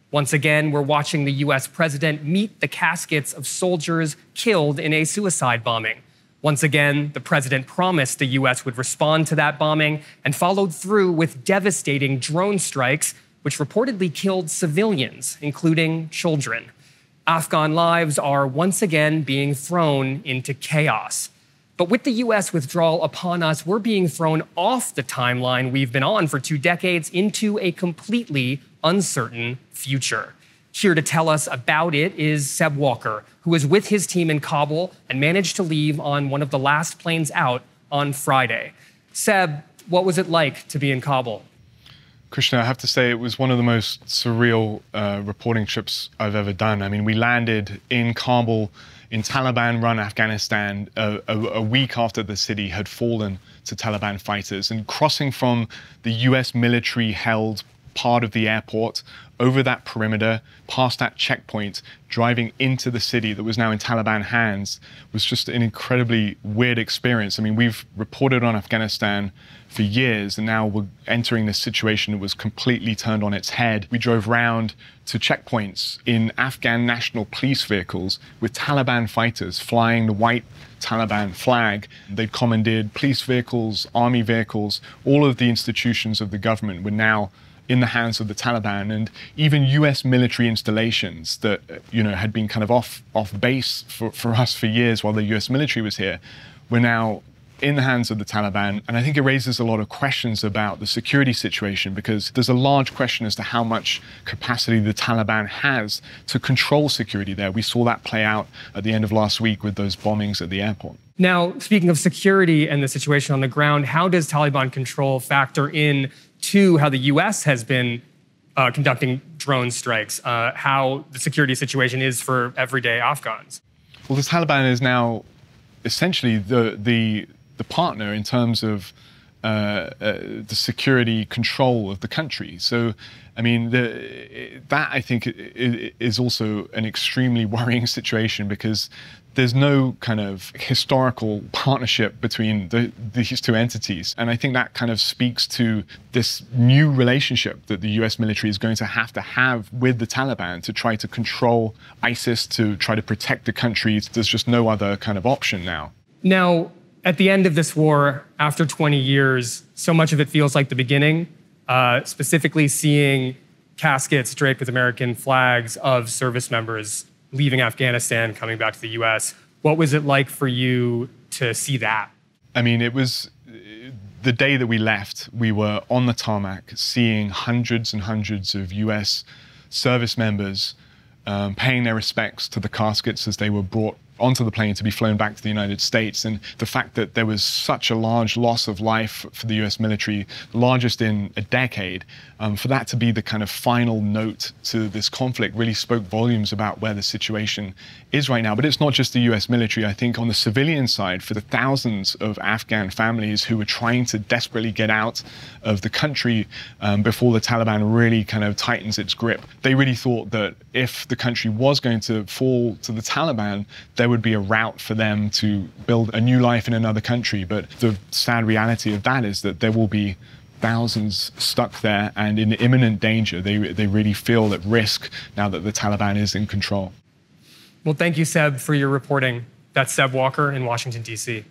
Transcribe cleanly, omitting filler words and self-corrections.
Once again, we're watching the U.S. president meet the caskets of soldiers killed in a suicide bombing. Once again, the president promised the U.S. would respond to that bombing and followed through with devastating drone strikes, which reportedly killed civilians, including children. Afghan lives are once again being thrown into chaos. But with the U.S. withdrawal upon us, we're being thrown off the timeline we've been on for 2 decades into a completely uncertain future. Here to tell us about it is Seb Walker, who was with his team in Kabul and managed to leave on one of the last planes out on Friday. Seb, what was it like to be in Kabul? Krishna, I have to say it was one of the most surreal reporting trips I've ever done. I mean, we landed in Kabul in Taliban-run Afghanistan a week after the city had fallen to Taliban fighters, and crossing from the US military-held part of the airport over that perimeter, past that checkpoint, driving into the city that was now in Taliban hands was just an incredibly weird experience. I mean, we've reported on Afghanistan for years, and now we're entering this situation that was completely turned on its head. We drove round to checkpoints in Afghan national police vehicles with Taliban fighters flying the white Taliban flag. They'd commandeered police vehicles, army vehicles. All of the institutions of the government were now in the hands of the Taliban, and even US military installations that had been kind of off base for us for years while the US military was here were now in the hands of the Taliban. And I think it raises a lot of questions about the security situation, because there's a large question as to how much capacity the Taliban has to control security there. We saw that play out at the end of last week with those bombings at the airport. Now, speaking of security and the situation on the ground, how does Taliban control factor in to how the U.S. has been conducting drone strikes, how the security situation is for everyday Afghans? Well, the Taliban is now essentially the partner in terms of the security control of the country. So, I mean, that I think is also an extremely worrying situation, because there's no kind of historical partnership between these two entities. And I think that kind of speaks to this new relationship that the US military is going to have with the Taliban to try to control ISIS, to try to protect the country. There's just no other kind of option now. Now, at the end of this war, after 20 years, so much of it feels like the beginning, specifically seeing caskets draped with American flags of service members leaving Afghanistan, coming back to the US. What was it like for you to see that? I mean, it was the day that we left, we were on the tarmac seeing hundreds and hundreds of US service members paying their respects to the caskets as they were brought onto the plane to be flown back to the United States. And the fact that there was such a large loss of life for the US military, the largest in a decade, for that to be the kind of final note to this conflict really spoke volumes about where the situation is right now. But it's not just the US military. I think on the civilian side, for the thousands of Afghan families who were trying to desperately get out of the country before the Taliban really kind of tightens its grip, they really thought that if the country was going to fall to the Taliban, there would be a route for them to build a new life in another country. But the sad reality of that is that there will be thousands stuck there and in imminent danger. They really feel at risk now that the Taliban is in control. Well, thank you, Seb, for your reporting. That's Seb Walker in Washington, D.C.